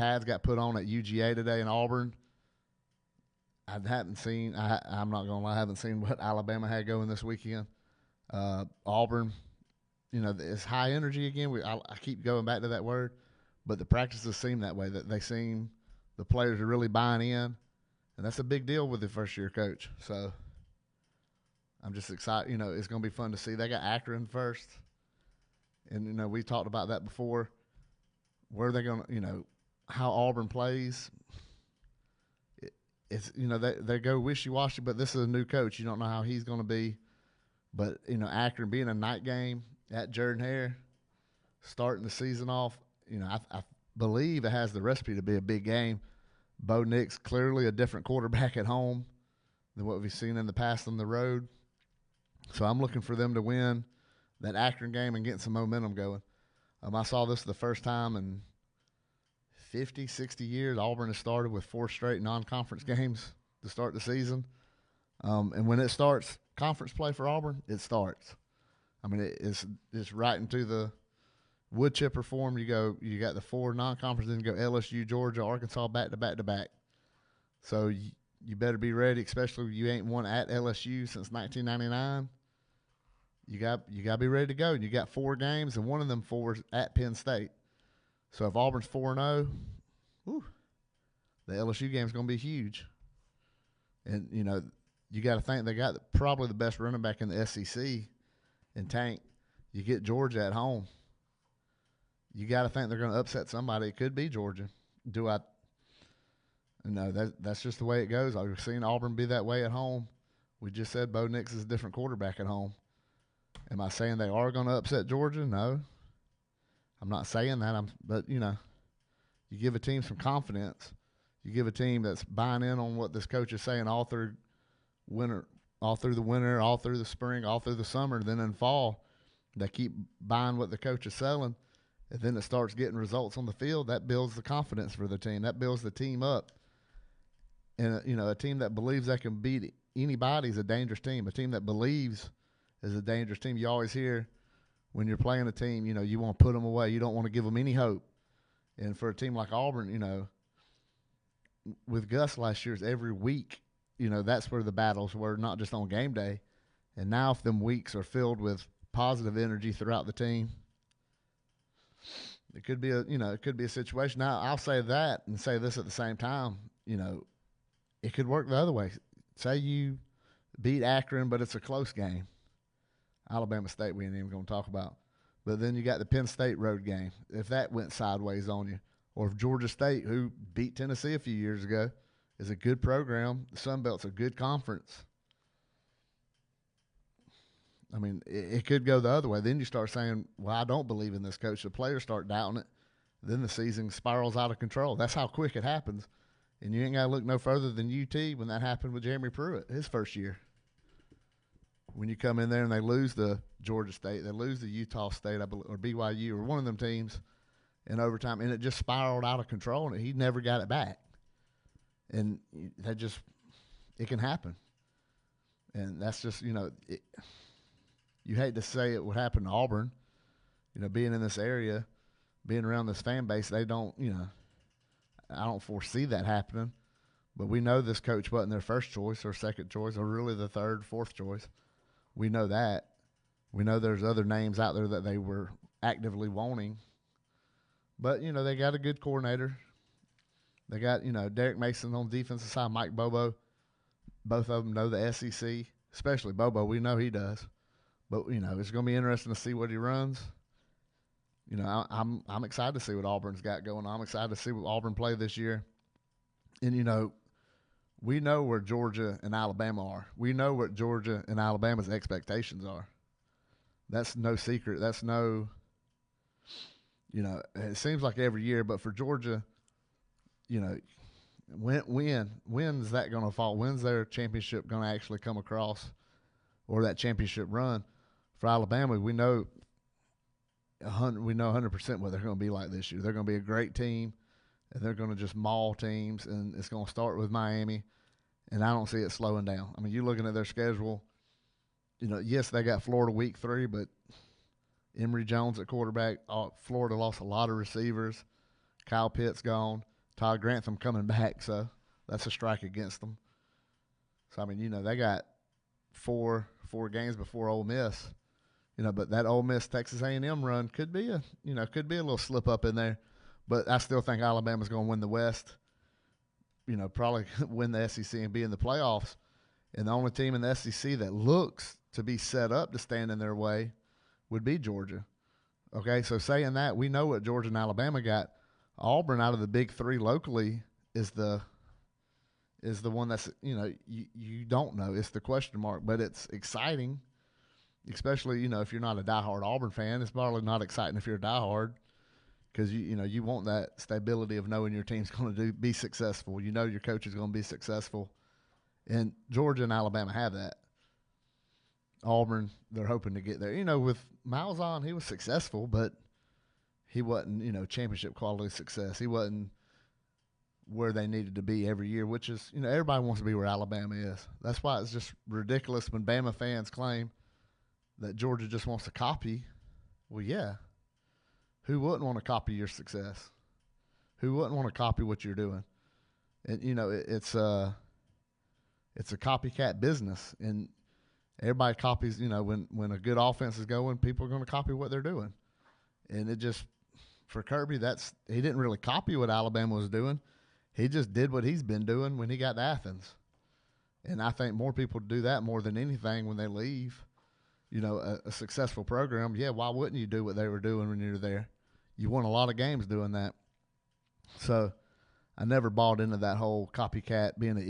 pads got put on at UGA today in Auburn. I haven't seen. I'm not gonna lie. I haven't seen what Alabama had going this weekend. Auburn, it's high energy again. I keep going back to that word, but the practices seem that way. That they seem the players are really buying in, and that's a big deal with the first year coach. So I'm just excited. It's going to be fun to see. They got Akron first, and we talked about that before. Where are they going to, how Auburn plays? It's they go wishy washy, but this is a new coach. You don't know how he's going to be. But Akron being a night game at Jordan-Hare, starting the season off, I believe it has the recipe to be a big game. Bo Nix clearly a different quarterback at home than what we've seen in the past on the road. So I'm looking for them to win that Akron game and get some momentum going. I saw this the first time in 50, 60 years. Auburn has started with 4 straight non-conference games to start the season. And when it starts, conference play for Auburn, it starts. I mean, it's right into the wood chipper form. You got the 4 non-conference, then you go LSU, Georgia, Arkansas, back to back to back. So you better be ready, especially if you ain't won at LSU since 1999. You got to be ready to go. You got 4 games, and one of them 4 is at Penn State. So if Auburn's 4-0, the LSU game is going to be huge. And you got to think they got probably the best running back in the SEC in Tank. You get Georgia at home. You got to think they're going to upset somebody. It could be Georgia. That's just the way it goes. I've seen Auburn be that way at home. We just said Bo Nix is a different quarterback at home. Am I saying they are going to upset Georgia? No. I'm not saying that. But you give a team some confidence. You give a team that's buying in on what this coach is saying all through the winter, all through the spring, all through the summer, then in fall, they keep buying what the coach is selling, and then it starts getting results on the field. That builds the confidence for the team. That builds the team up. And a team that believes they can beat anybody is a dangerous team. A team that believes is a dangerous team. You always hear when you're playing a team, you want to put them away. You don't want to give them any hope. And for a team like Auburn, with Gus last year's every week, that's where the battles were, not just on game day. And now if them weeks are filled with positive energy throughout the team, it could be a situation. Now I'll say that and say this at the same time, it could work the other way. Say you beat Akron, but it's a close game. Alabama State we ain't even going to talk about. But then you got the Penn State road game. If that went sideways on you, or if Georgia State, who beat Tennessee a few years ago, is a good program, the Sun Belt's a good conference. I mean, it could go the other way. Then you start saying, well, I don't believe in this coach. The players start doubting it. Then the season spirals out of control. That's how quick it happens. And you ain't got to look no further than UT when that happened with Jeremy Pruitt, his first year. When you come in there and they lose the Georgia State, they lose the Utah State, I believe, or BYU, or one of them teams in overtime, and it just spiraled out of control, and he never got it back. And it can happen. And that's just, you hate to say it would happen to Auburn, being in this area, being around this fan base, they don't, I don't foresee that happening. But we know this coach wasn't their first choice or second choice or really the third, fourth choice. We know that. We know there's other names out there that they were actively wanting. But, they got a good coordinator. They got, Derek Mason on the defensive side, Mike Bobo. Both of them know the SEC, especially Bobo. We know he does. But, it's going to be interesting to see what he runs. I'm excited to see what Auburn's got going on. I'm excited to see what Auburn play this year. And, we know where Georgia and Alabama are. We know what Georgia and Alabama's expectations are. That's no secret. That's no, it seems like every year, but for Georgia, when's that going to fall? When's their championship going to actually come across, or that championship run? For Alabama, we know 100% what they're going to be like this year. They're going to be a great team, and they're going to just maul teams, and it's going to start with Miami, and I don't see it slowing down. I mean, you're looking at their schedule. Yes, they got Florida week 3, but Emory Jones at quarterback. Florida lost a lot of receivers. Kyle Pitt's gone. Todd Grantham coming back, so that's a strike against them. So I mean, they got four games before Ole Miss, but that Ole Miss Texas A&M run could be a little slip up in there, but I still think Alabama's going to win the West. Probably win the SEC and be in the playoffs. And the only team in the SEC that looks to be set up to stand in their way would be Georgia. Okay, so saying that, we know what Georgia and Alabama got. Auburn out of the big three locally is the one that's, you don't know. It's the question mark, but it's exciting, especially, if you're not a diehard Auburn fan. It's probably not exciting if you're a diehard because, you want that stability of knowing your team's going to be successful. Your coach is going to be successful. And Georgia and Alabama have that. Auburn, they're hoping to get there. With Malzahn, he was successful, but he wasn't, championship quality success. He wasn't where they needed to be every year, which is, everybody wants to be where Alabama is. That's why it's just ridiculous when Bama fans claim that Georgia just wants to copy. Well, yeah. Who wouldn't want to copy your success? Who wouldn't want to copy what you're doing? And, it's a copycat business, and everybody copies. When a good offense is going, people are going to copy what they're doing. And it just, for Kirby, he didn't really copy what Alabama was doing. He just did what he's been doing when he got to Athens. And I think more people do that more than anything when they leave, a successful program. Yeah, why wouldn't you do what they were doing when you were there? You won a lot of games doing that. So I never bought into that whole copycat being an